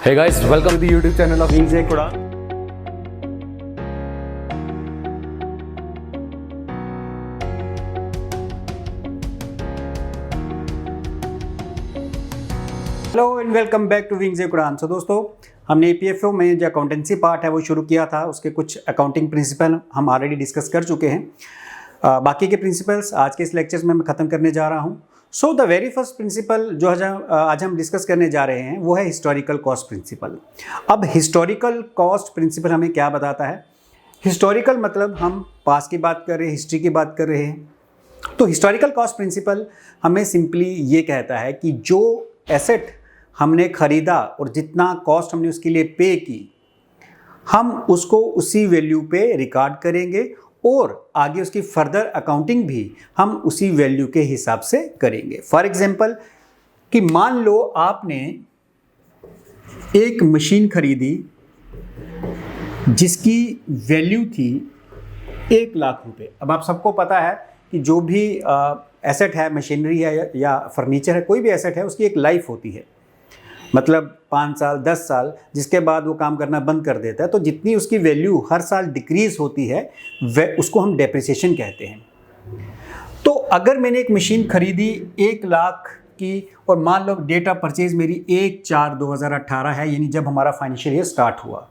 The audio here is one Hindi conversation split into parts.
Hey guys, welcome to the YouTube channel of Wings Kudan. Hello and welcome back to Wings Kuran. So दोस्तों, हमने ईपीएफओ में जो अकाउंटेंसी पार्ट है वो शुरू किया था। उसके कुछ अकाउंटिंग प्रिंसिपल हम ऑलरेडी डिस्कस कर चुके हैं। बाकी के प्रिंसिपल्स आज के इस लेक्चर्स में मैं ख़त्म करने जा रहा हूँ। So the very first principle जो आज हम डिस्कस करने जा रहे हैं वो है हिस्टोरिकल कॉस्ट प्रिंसिपल। अब हिस्टोरिकल कॉस्ट प्रिंसिपल हमें क्या बताता है? हिस्टोरिकल मतलब हम पास्ट की बात कर रहे हैं, हिस्ट्री की बात कर रहे हैं। तो हिस्टोरिकल कॉस्ट प्रिंसिपल हमें सिंपली ये कहता है कि जो एसेट हमने खरीदा और जितना कॉस्ट हमने उसके लिए पे की, हम उसको उसी वैल्यू पे रिकॉर्ड करेंगे और आगे उसकी फर्दर अकाउंटिंग भी हम उसी वैल्यू के हिसाब से करेंगे। फॉर एग्जांपल कि मान लो आपने एक मशीन खरीदी जिसकी वैल्यू थी 1,00,000 रुपये। अब आप सबको पता है कि जो भी एसेट है, मशीनरी है या फर्नीचर है, कोई भी एसेट है, उसकी एक लाइफ होती है, मतलब 5 साल 10 साल, जिसके बाद वो काम करना बंद कर देता है। तो जितनी उसकी वैल्यू हर साल डिक्रीज होती है वह उसको हम डेप्रिसिएशन कहते हैं। तो अगर मैंने एक मशीन खरीदी 1,00,000 की और मान लो डेट ऑफ परचेज मेरी 1/4/2018 है, यानी जब हमारा फाइनेंशियल ईयर स्टार्ट हुआ।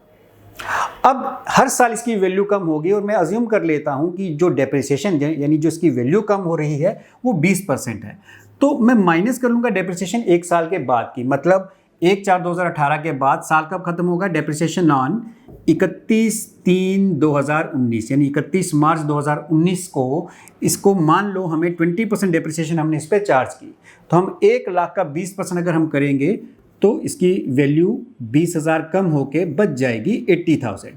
अब हर साल इसकी वैल्यू कम होगी और मैं अज्यूम कर लेता हूं कि जो डेप्रिसिएशन यानी जो इसकी वैल्यू कम हो रही है वो 20% है। तो मैं माइनस कर लूँगा डेप्रिसिएशन 1 साल के बाद की, मतलब 1/4/2018 के बाद साल कब खत्म होगा? डेप्रिसिएशन ऑन 31/3/2019, यानी 31 मार्च 2019 को इसको मान लो हमें 20% डेप्रिसिएशन हमने इस पर चार्ज की। तो हम 1,00,000 का 20% अगर हम करेंगे तो इसकी वैल्यू 20,000 कम होके बच जाएगी 80,000।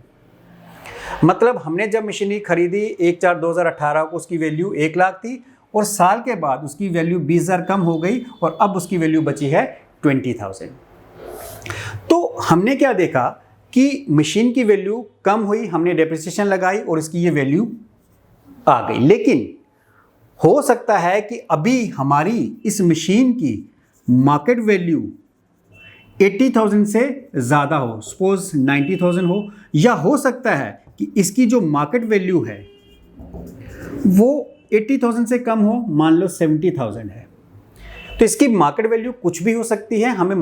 मतलब हमने जब मशीनरी खरीदी 1/4/2018 को उसकी वैल्यू 1,00,000 थी और साल के बाद उसकी वैल्यू 20,000 कम हो गई और अब उसकी वैल्यू बची है 20,000। तो हमने क्या देखा कि मशीन की वैल्यू कम हुई, हमने डेप्रिसिएशन लगाई और इसकी ये वैल्यू आ गई। लेकिन हो सकता है कि अभी हमारी इस मशीन की मार्केट वैल्यू 80,000 से ज़्यादा हो, सपोज 90,000 हो, या हो सकता है कि इसकी जो मार्केट वैल्यू है वो 80,000 से कम हो, मान लो 70,000 है। तो इसकी मार्केट वैल्यू कुछ भी हो सकती है। हमें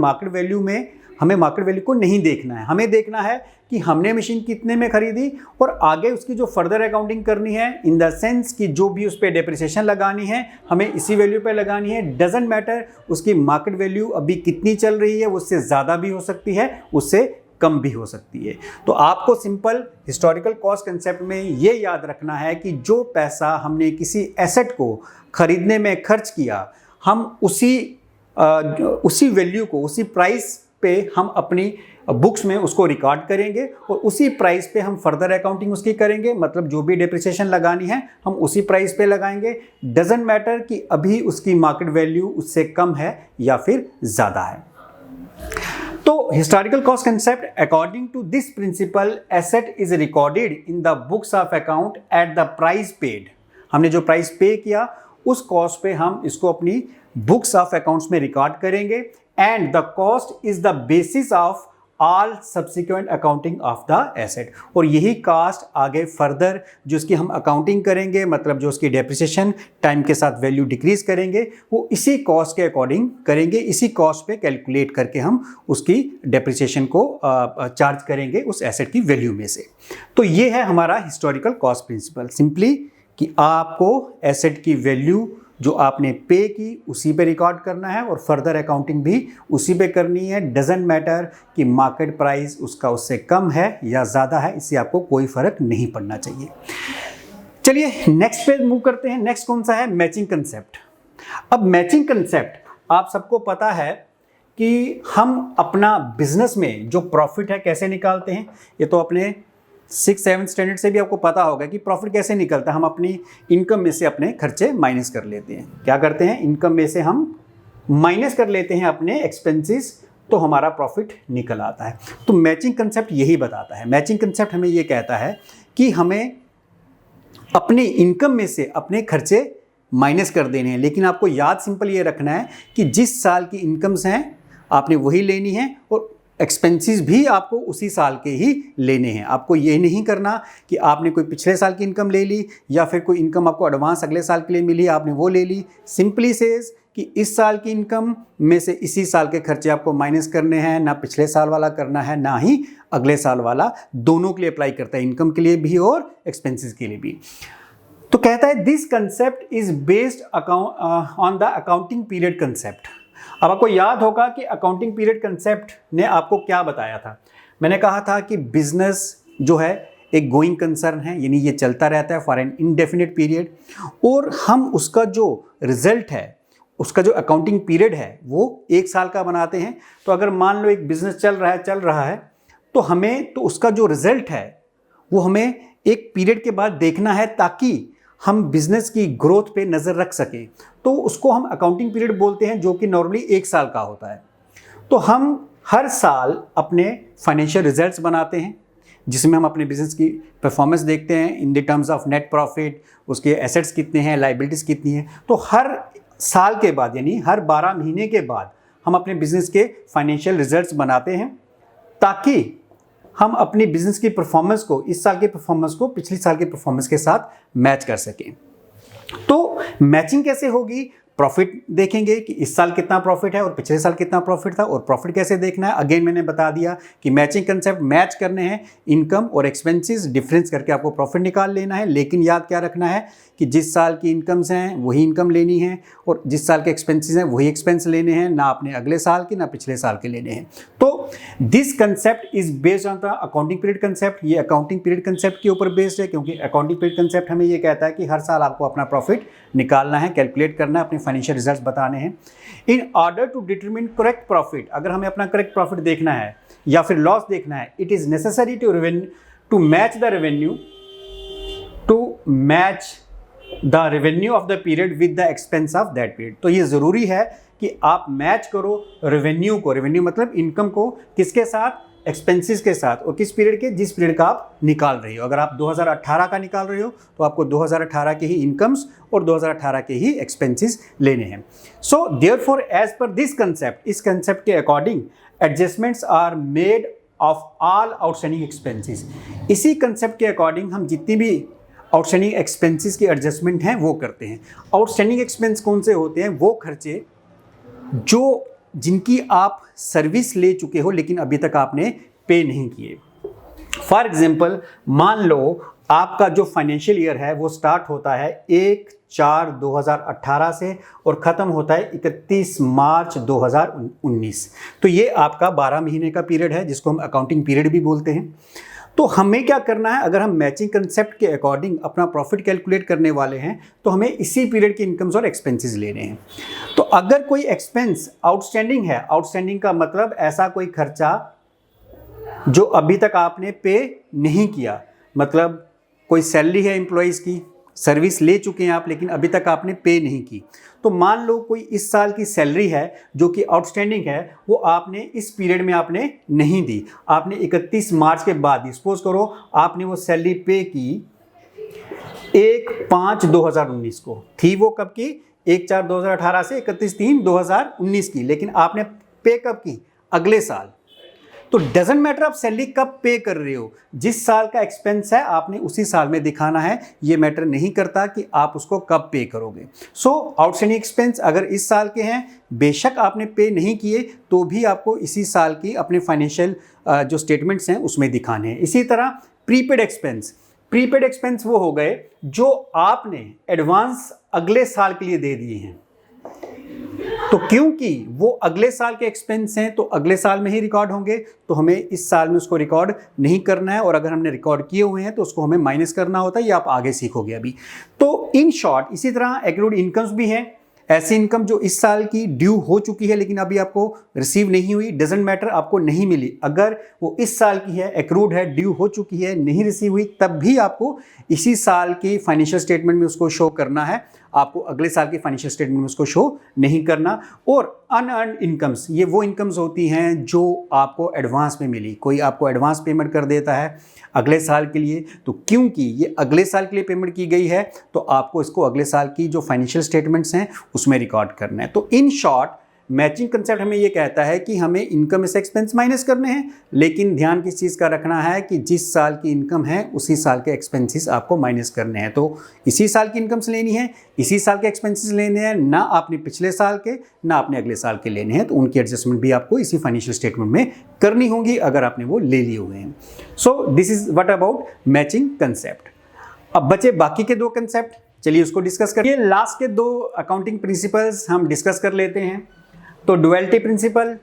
मार्केट वैल्यू को नहीं देखना है। हमें देखना है कि हमने मशीन कितने में खरीदी और आगे उसकी जो फर्दर अकाउंटिंग करनी है, इन द सेंस कि जो भी उस पर डेप्रिसिएशन लगानी है हमें इसी वैल्यू पे लगानी है। डजेंट मैटर उसकी मार्केट वैल्यू अभी कितनी चल रही है, उससे ज़्यादा भी हो सकती है, उससे कम भी हो सकती है। तो आपको सिंपल हिस्टोरिकल कॉस्ट कंसेप्ट में ये याद रखना है कि जो पैसा हमने किसी एसेट को खरीदने में खर्च किया, हम उसी वैल्यू को, उसी प्राइस पे हम अपनी बुक्स में उसको रिकॉर्ड करेंगे और उसी प्राइस पे हम फर्दर अकाउंटिंग उसकी करेंगे। मतलब जो भी डेप्रिसिएशन लगानी है हम उसी प्राइस पे लगाएंगे। डजेंट मैटर कि अभी उसकी मार्केट वैल्यू उससे कम है या फिर ज़्यादा है। तो historical cost concept, according to this principle, asset is recorded in the books of account at the price paid. हमने जो प्राइस पे किया उस कॉस्ट पे हम इसको अपनी बुक्स ऑफ अकाउंट्स में रिकॉर्ड करेंगे and the cost is the basis of all subsequent accounting of the asset. और यही कॉस्ट आगे फर्दर जो इसकी हम अकाउंटिंग करेंगे, मतलब जो उसकी डेप्रिसिएशन टाइम के साथ वैल्यू डिक्रीज करेंगे, वो इसी कॉस्ट के अकॉर्डिंग करेंगे। इसी कॉस्ट पे कैलकुलेट करके हम उसकी डेप्रिसिएशन को चार्ज करेंगे उस एसेट की वैल्यू में से। तो ये है हमारा हिस्टोरिकल कॉस्ट प्रिंसिपल, सिंपली कि आपको एसेट की वैल्यू जो आपने पे की उसी पे रिकॉर्ड करना है और फर्दर अकाउंटिंग भी उसी पे करनी है। डजेंट मैटर कि मार्केट प्राइस उसका उससे कम है या ज़्यादा है, इससे आपको कोई फ़र्क नहीं पड़ना चाहिए। चलिए नेक्स्ट पे मूव करते हैं। नेक्स्ट कौन सा है? Matching concept. अब मैचिंग कंसेप्ट आप सबको पता है कि हम अपना बिजनेस में जो प्रॉफिट है कैसे निकालते हैं। ये तो अपने 6-7 स्टैंडर्ड से भी आपको पता होगा कि प्रॉफिट कैसे निकलता है। हम अपनी इनकम में से अपने खर्चे माइनस कर लेते हैं। क्या करते हैं? इनकम में से हम माइनस कर लेते हैं अपने एक्सपेंसेस, तो हमारा प्रॉफिट निकल आता है। तो मैचिंग कंसेप्ट यही बताता है। मैचिंग कंसेप्ट हमें ये कहता है कि हमें अपनी इनकम में से अपने खर्चे माइनस कर देने हैं। लेकिन आपको याद सिंपल ये रखना है कि जिस साल की इनकम्स हैं आपने वही लेनी है और एक्सपेंसेस भी आपको उसी साल के ही लेने हैं। आपको ये नहीं करना कि आपने कोई पिछले साल की इनकम ले ली या फिर कोई इनकम आपको एडवांस अगले साल के लिए मिली, आपने वो ले ली। सिंपली सेज कि इस साल की इनकम में से इसी साल के खर्चे आपको माइनस करने हैं, ना पिछले साल वाला करना है ना ही अगले साल वाला, दोनों के लिए अप्लाई करता है, इनकम के लिए भी और एक्सपेंसेस के लिए भी। तो कहता है this concept is based on the accounting period concept. अब आपको याद होगा कि अकाउंटिंग पीरियड कंसेप्ट ने आपको क्या बताया था। मैंने कहा था कि बिजनेस जो है एक गोइंग कंसर्न है, यानी ये चलता रहता है फॉर एन इनडेफिनिट पीरियड, और हम उसका जो रिजल्ट है, उसका जो अकाउंटिंग पीरियड है वो 1 साल का बनाते हैं। तो अगर मान लो एक बिजनेस चल रहा है तो हमें तो उसका जो रिजल्ट है वो हमें एक पीरियड के बाद देखना है, ताकि हम बिजनेस की ग्रोथ पे नज़र रख सकें। तो उसको हम अकाउंटिंग पीरियड बोलते हैं, जो कि नॉर्मली 1 साल का होता है। तो हम हर साल अपने फाइनेंशियल रिजल्ट्स बनाते हैं, जिसमें हम अपने बिजनेस की परफॉर्मेंस देखते हैं in the terms of net profit, उसके एसेट्स कितने हैं, लाइबिलिटीज़ कितनी हैं। तो हर साल के बाद, यानी हर 12 महीने के बाद हम अपने बिजनेस के फाइनेंशियल रिजल्ट्स बनाते हैं, ताकि हम अपनी बिजनेस की परफॉर्मेंस को, इस साल की परफॉर्मेंस को पिछले साल के परफॉर्मेंस के साथ मैच कर सकें। तो मैचिंग कैसे होगी? प्रॉफिट देखेंगे कि इस साल कितना प्रॉफिट है और पिछले साल कितना प्रॉफिट था, और प्रॉफिट कैसे देखना है, अगेन मैंने बता दिया कि मैचिंग कंसेप्ट मैच करने हैं, इनकम और एक्सपेंसेस डिफरेंस करके आपको प्रॉफिट निकाल लेना है। लेकिन याद क्या रखना है कि जिस साल की इनकम्स हैं वही इनकम लेनी है, और जिस साल के एक्सपेंसेस हैं वही एक्सपेंस लेने हैं, ना अपने अगले साल के ना पिछले साल के लेने हैं। तो this concept is based on the accounting period concept. ये अकाउंटिंग पीरियड कंसेप्ट के ऊपर बेस्ड है, क्योंकि अकाउंटिंग पीरियड कंसेप्ट हमें ये कहता है कि हर साल आपको अपना प्रॉफिट निकालना है, कैलकुलेट करना है, अपने फाइनेंशियल रिजल्ट्स बताने हैं। In order to determine correct profit, अगर हमें अपना करेक्ट प्रॉफिट देखना है या फिर लॉस देखना है, it is necessary to match the revenue of the period with the expense of that period. तो ये ज़रूरी है कि आप मैच करो रेवेन्यू को, रेवेन्यू मतलब इनकम को, किसके साथ? एक्सपेंसेस के साथ, और किस पीरियड के? जिस पीरियड का आप निकाल रहे हो। अगर आप 2018 का निकाल रहे हो तो आपको 2018 के ही इनकम्स और 2018 के ही एक्सपेंसेस लेने हैं। So therefore as per this concept, इस कंसेप्ट के according adjustments are made of all outstanding expenses. इसी कंसेप्ट के अकॉर्डिंग हम जितनी भी आउटस्टैंडिंग एक्सपेंसेस की एडजस्टमेंट हैं वो करते हैं। आउटस्टैंडिंग एक्सपेंस कौन से होते हैं? वो खर्चे जो जिनकी आप सर्विस ले चुके हो लेकिन अभी तक आपने पे नहीं किए। फॉर एग्जाम्पल, मान लो आपका जो फाइनेंशियल ईयर है वो स्टार्ट होता है 1/4/2018 से और ख़त्म होता है 31 मार्च 2019। तो ये आपका 12 महीने का पीरियड है, जिसको हम अकाउंटिंग पीरियड भी बोलते हैं। तो हमें क्या करना है? अगर हम मैचिंग कंसेप्ट के अकॉर्डिंग अपना प्रॉफिट कैलकुलेट करने वाले हैं तो हमें इसी पीरियड के इनकम्स और एक्सपेंसेस लेने हैं। तो अगर कोई एक्सपेंस आउटस्टैंडिंग है, आउटस्टैंडिंग का मतलब ऐसा कोई खर्चा जो अभी तक आपने पे नहीं किया, मतलब कोई सैलरी है एम्प्लॉइज़ की, सर्विस ले चुके हैं आप लेकिन अभी तक आपने पे नहीं की। तो मान लो कोई इस साल की सैलरी है जो कि आउटस्टैंडिंग है, वो आपने इस पीरियड में आपने नहीं दी, आपने 31 मार्च के बाद, सपोज करो आपने वो सैलरी पे की 1/5/2019 को, थी वो कब की? 1/4/2018 से 31/3/2019 की, लेकिन आपने पे कब की? अगले साल। तो डजेंट मैटर आप सैलरी कब पे कर रहे हो, जिस साल का एक्सपेंस है आपने उसी साल में दिखाना है। ये मैटर नहीं करता कि आप उसको कब पे करोगे। सो आउटस्टैंडिंग एक्सपेंस अगर इस साल के हैं, बेशक आपने पे नहीं किए तो भी आपको इसी साल की अपने फाइनेंशियल जो स्टेटमेंट्स हैं उसमें दिखाने हैं। इसी तरह प्रीपेड एक्सपेंस, प्रीपेड एक्सपेंस वो हो गए जो आपने एडवांस अगले साल के लिए दे दिए हैं। तो क्योंकि वो अगले साल के एक्सपेंस हैं तो अगले साल में ही रिकॉर्ड होंगे, तो हमें इस साल में उसको रिकॉर्ड नहीं करना है, और अगर हमने रिकॉर्ड किए हुए हैं तो उसको हमें माइनस करना होता है। ये आप आगे सीखोगे अभी। तो इन शॉर्ट, इसी तरह एक्रूड इनकम्स भी हैं, ऐसी इनकम जो इस साल की ड्यू हो चुकी है लेकिन अभी आपको रिसीव नहीं हुई, डजेंट मैटर आपको नहीं मिली, अगर वो इस साल की है, एक्रूड है, ड्यू हो चुकी है, नहीं रिसीव हुई, तब भी आपको इसी साल की फाइनेंशियल स्टेटमेंट में उसको शो करना है, आपको अगले साल की फाइनेंशियल स्टेटमेंट में उसको शो नहीं करना। और अनअर्न्ड इनकम्स, ये वो इनकम्स होती हैं जो आपको एडवांस में मिली, कोई आपको एडवांस पेमेंट कर देता है अगले साल के लिए, तो क्योंकि ये अगले साल के लिए पेमेंट की गई है तो आपको इसको अगले साल की जो फाइनेंशियल स्टेटमेंट्स हैं उसमें रिकॉर्ड करना है। तो इन शॉर्ट मैचिंग कंसेप्ट हमें ये कहता है कि हमें इनकम से एक्सपेंस माइनस करने हैं, लेकिन ध्यान किस चीज़ का रखना है कि जिस साल की इनकम है उसी साल के एक्सपेंसेस आपको माइनस करने हैं। तो इसी साल की इनकम से लेनी है, इसी साल के एक्सपेंसेस लेने हैं, ना आपने पिछले साल के ना आपने अगले साल के लेने हैं। तो उनकी एडजस्टमेंट भी आपको इसी फाइनेंशियल स्टेटमेंट में करनी होगी अगर आपने वो ले लिए हुए हैं। So this is what about matching concept. अब बचे बाकी के दो कंसेप्ट, चलिए उसको डिस्कस करिए। लास्ट के दो अकाउंटिंग प्रिंसिपल्स हम डिस्कस कर लेते हैं। तो डुअलिटी प्रिंसिपल,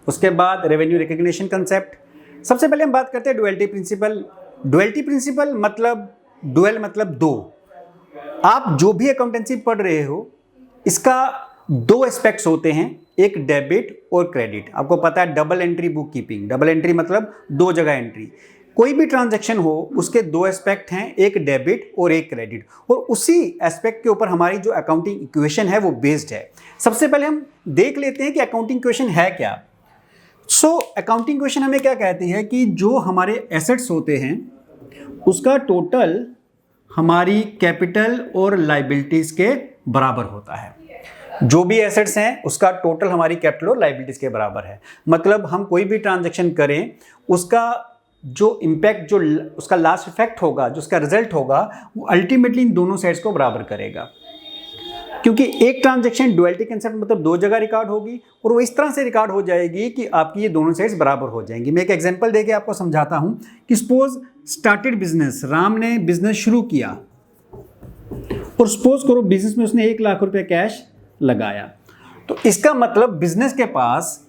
उसके बाद रेवेन्यू रिकग्निशन कंसेप्ट। सबसे पहले हम बात करते हैं डुअलिटी प्रिंसिपल। डुअलिटी प्रिंसिपल मतलब डुअल मतलब दो। आप जो भी अकाउंटेंसी पढ़ रहे हो इसका दो एस्पेक्ट्स होते हैं, एक डेबिट और क्रेडिट। आपको पता है double entry book keeping, double entry मतलब दो जगह एंट्री। कोई भी ट्रांजैक्शन हो उसके दो एस्पेक्ट हैं, एक डेबिट और एक क्रेडिट, और उसी एस्पेक्ट के ऊपर हमारी जो अकाउंटिंग इक्वेशन है वो बेस्ड है। सबसे पहले हम देख लेते हैं कि अकाउंटिंग इक्वेशन है क्या। अकाउंटिंग इक्वेशन हमें क्या कहती है कि जो हमारे एसेट्स होते हैं उसका टोटल हमारी कैपिटल और लायबिलिटीज के बराबर होता है। जो भी एसेट्स हैं उसका टोटल हमारी कैपिटल और लायबिलिटीज के बराबर है। मतलब हम कोई भी ट्रांजैक्शन करें उसका जो इम्पैक्ट, जो उसका लास्ट इफेक्ट होगा, जो उसका रिजल्ट होगा, वो अल्टीमेटली इन दोनों साइड्स को बराबर करेगा। क्योंकि एक ट्रांजैक्शन डुअलिटी कंसेप्ट मतलब दो जगह रिकॉर्ड होगी और वो इस तरह से रिकॉर्ड हो जाएगी कि आपकी ये दोनों साइड्स बराबर हो जाएंगी। मैं एक एग्जांपल देके आपको समझाता हूं कि सपोज स्टार्टेड बिजनेस, राम ने बिजनेस शुरू किया और सपोज करो बिजनेस में उसने 1 लाख रुपए कैश लगाया। तो इसका मतलब बिजनेस के पास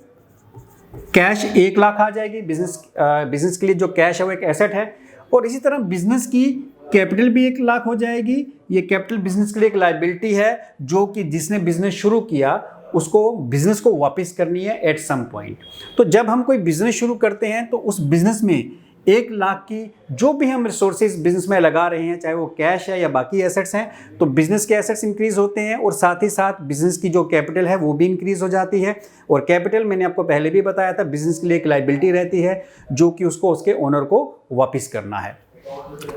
कैश 1 लाख आ जाएगी। बिजनेस के लिए जो कैश है वो एक एसेट है, और इसी तरह बिजनेस की कैपिटल भी 1 लाख हो जाएगी। ये कैपिटल बिजनेस के लिए एक लायबिलिटी है जो कि जिसने बिजनेस शुरू किया उसको बिजनेस को वापस करनी है एट सम पॉइंट। तो जब हम कोई बिजनेस शुरू करते हैं तो उस बिजनेस में 1 लाख की जो भी हम रिसोर्सेज बिजनेस में लगा रहे हैं, चाहे वो कैश है या बाकी एसेट्स हैं, तो बिजनेस के एसेट्स इंक्रीज होते हैं और साथ ही साथ बिजनेस की जो कैपिटल है वो भी इंक्रीज हो जाती है। और कैपिटल मैंने आपको पहले भी बताया था बिजनेस के लिए एक लायबिलिटी रहती है जो कि उसको उसके ओनर को वापस करना है।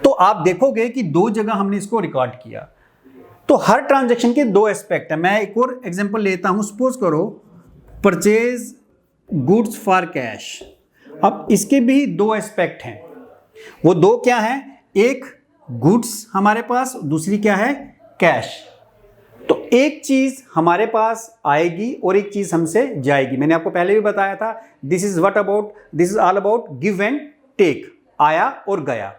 तो आप देखोगे कि दो जगह हमने इसको रिकॉर्ड किया। तो हर ट्रांजेक्शन के दो एस्पेक्ट है। मैं एक और एग्जाम्पल लेता हूं। सपोज करो परचेज गुड्स फॉर कैश। अब इसके भी दो एस्पेक्ट हैं। वो दो क्या हैं? एक गुड्स हमारे पास, दूसरी क्या है? कैश। तो एक चीज हमारे पास आएगी और एक चीज हमसे जाएगी। मैंने आपको पहले भी बताया था this is all about give and take, आया और गया।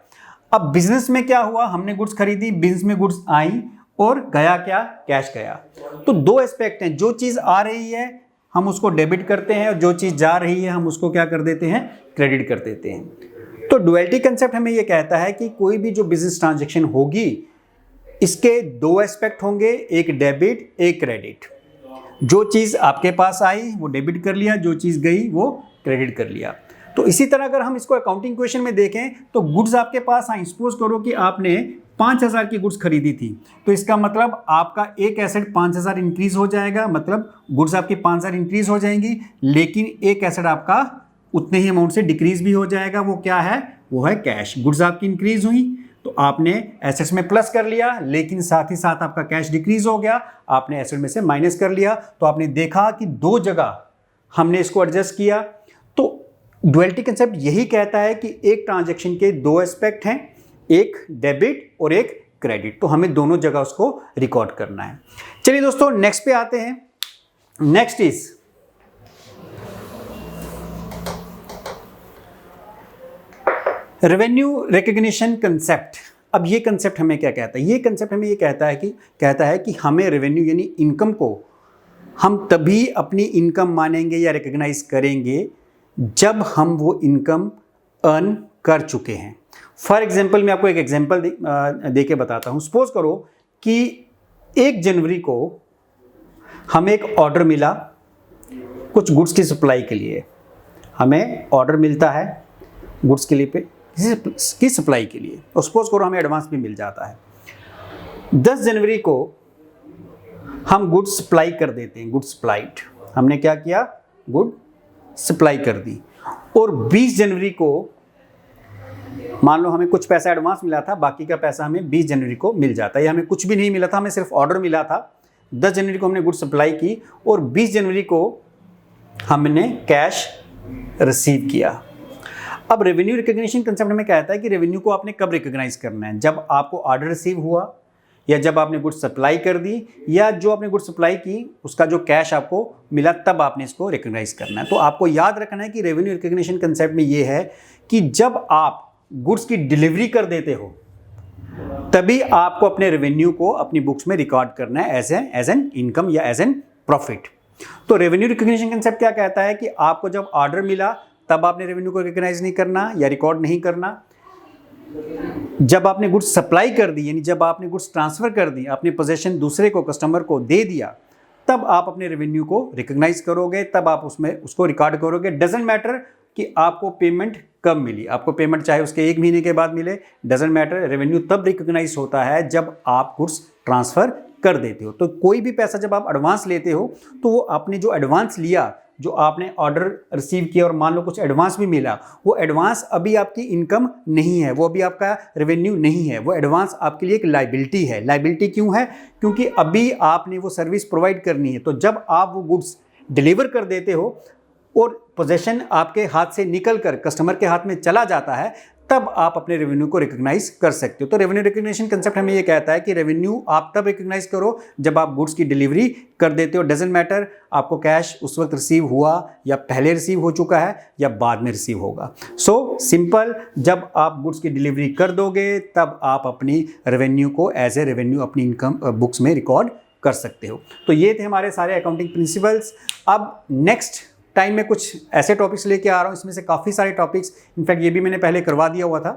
अब बिजनेस में क्या हुआ? हमने गुड्स खरीदी, बिजनेस में गुड्स आई और गया क्या? कैश गया। तो दो एस्पेक्ट हैं। जो चीज आ रही है हम उसको डेबिट करते हैं और जो चीज़ जा रही है हम उसको क्या कर देते हैं? क्रेडिट कर देते हैं। तो डुअलिटी कंसेप्ट हमें ये कहता है कि कोई भी जो बिजनेस ट्रांजैक्शन होगी इसके दो एस्पेक्ट होंगे, एक डेबिट एक क्रेडिट। जो चीज़ आपके पास आई वो डेबिट कर लिया, जो चीज़ गई वो क्रेडिट कर लिया। तो इसी तरह अगर हम इसको अकाउंटिंग इक्वेशन में देखें तो गुड्स आपके पास आई। सपोज करो कि आपने 5,000 की गुड्स खरीदी थी, तो इसका मतलब आपका एक एसेट 5,000 इंक्रीज हो जाएगा, मतलब गुड्स आपकी 5,000 इंक्रीज हो जाएंगी, लेकिन एक एसेट आपका उतने ही अमाउंट से डिक्रीज भी हो जाएगा। वो क्या है? वो है कैश। गुड्स आपकी इंक्रीज हुई तो आपने एसेट्स में प्लस कर लिया, लेकिन साथ ही साथ आपका कैश डिक्रीज हो गया, आपने एसेट में से माइनस कर लिया। तो आपने देखा कि दो जगह हमने इसको एडजस्ट किया। तो डुअलिटी कंसेप्ट यही कहता है कि एक ट्रांजैक्शन के दो एस्पेक्ट हैं, एक डेबिट और एक क्रेडिट। तो हमें दोनों जगह उसको रिकॉर्ड करना है। चलिए दोस्तों नेक्स्ट पे आते हैं। Next is revenue recognition concept. अब ये कंसेप्ट हमें क्या कहता है? ये कंसेप्ट हमें ये कहता है कि हमें रेवेन्यू यानी इनकम को हम तभी अपनी इनकम मानेंगे या रिकग्नाइज करेंगे जब हम वो इनकम अर्न कर चुके हैं। फॉर एग्जाम्पल मैं आपको एक एग्जाम्पल दे के बताता हूँ। सपोज करो कि 1 जनवरी को हमें एक ऑर्डर मिला कुछ गुड्स की सप्लाई के लिए। हमें ऑर्डर मिलता है गुड्स के लिए की सप्लाई के लिए, और सपोज करो हमें एडवांस भी मिल जाता है। 10 जनवरी को हम गुड्स सप्लाई कर देते हैं, गुड्स सप्लाइड। हमने क्या किया? गुड सप्लाई कर दी। और 20 जनवरी को मान लो हमें कुछ पैसा एडवांस मिला था, बाकी का पैसा हमें 20 जनवरी को मिल जाता है, या हमें कुछ भी नहीं मिला था, हमें सिर्फ ऑर्डर मिला था। 10 जनवरी को हमने गुड्स सप्लाई की और 20 जनवरी को हमने कैश रिसीव किया। अब रेवेन्यू रिकग्निशन कंसेप्ट हमें कहता है कि रेवेन्यू को आपने कब रिकग्नाइज करना है, जब आपको ऑर्डर रिसीव हुआ, या जब आपने गुड्स सप्लाई कर दी, या जो आपने गुड्स सप्लाई की उसका जो कैश आपको मिला तब आपने इसको रिकग्नाइज करना है। तो आपको याद रखना है कि रेवेन्यू रिकग्निशन कंसेप्ट में ये है कि जब आप गुड्स की डिलीवरी कर देते हो तभी आपको अपने रेवेन्यू को अपनी बुक्स में रिकॉर्ड करना है एज एन इनकम या एज एन प्रॉफिट। तो रेवेन्यू रिकग्निशन कंसेप्ट क्या कहता है कि आपको जब ऑर्डर मिला तब आपने रेवेन्यू को रिकग्नाइज नहीं करना या रिकॉर्ड नहीं करना। जब आपने गुड्स सप्लाई कर दी, यानी जब आपने गुड्स ट्रांसफर कर दी, अपने पोजीशन दूसरे को, कस्टमर को दे दिया, तब आप अपने रेवेन्यू को रिकग्नाइज करोगे, तब आप उसमें उसको रिकॉर्ड करोगे। डजेंट मैटर कि आपको पेमेंट कब मिली, आपको पेमेंट चाहे उसके 1 महीने के बाद मिले, डजेंट मैटर। रेवेन्यू तब रिकग्नाइज होता है जब आप गुड्स ट्रांसफर कर देते हो। तो कोई भी पैसा जब आप एडवांस लेते हो तो वो आपने जो एडवांस लिया, जो आपने ऑर्डर रिसीव किया और मान लो कुछ एडवांस भी मिला, वो एडवांस अभी आपकी इनकम नहीं है, वो अभी आपका रेवेन्यू नहीं है, वो एडवांस आपके लिए एक लायबिलिटी है। लायबिलिटी क्यों है? क्योंकि अभी आपने वो सर्विस प्रोवाइड करनी है। तो जब आप वो गुड्स डिलीवर कर देते हो और पोजीशन आपके हाथ से निकल कर कस्टमर के हाथ में चला जाता है, तब आप अपने रेवेन्यू को रिकग्नाइज कर सकते हो। तो रेवेन्यू रिकग्निशन कंसेप्ट हमें ये कहता है कि रेवेन्यू आप तब रिकग्नाइज करो जब आप गुड्स की डिलीवरी कर देते हो। डजेंट मैटर आपको कैश उस वक्त रिसीव हुआ या पहले रिसीव हो चुका है या बाद में रिसीव होगा। सो सिंपल, जब आप गुड्स की डिलीवरी कर दोगे तब आप अपनी रेवेन्यू को एज ए रेवेन्यू अपनी इनकम बुक्स में रिकॉर्ड कर सकते हो। तो ये थे हमारे सारे अकाउंटिंग प्रिंसिपल्स। अब नेक्स्ट टाइम में कुछ ऐसे टॉपिक्स लेके आ रहा हूँ, इसमें से काफ़ी सारे टॉपिक्स, इनफैक्ट ये भी मैंने पहले करवा दिया हुआ था।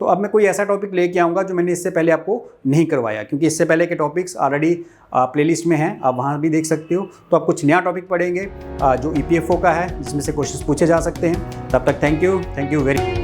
तो अब मैं कोई ऐसा टॉपिक लेके आऊँगा जो मैंने इससे पहले आपको नहीं करवाया, क्योंकि इससे पहले के टॉपिक्स ऑलरेडी प्लेलिस्ट में हैं, आप वहाँ भी देख सकते हो। तो आप कुछ नया टॉपिक पढ़ेंगे जो EPFO का है, जिसमें से क्वेश्चंस पूछे जा सकते हैं। तब तक थैंक यू वेरी मच।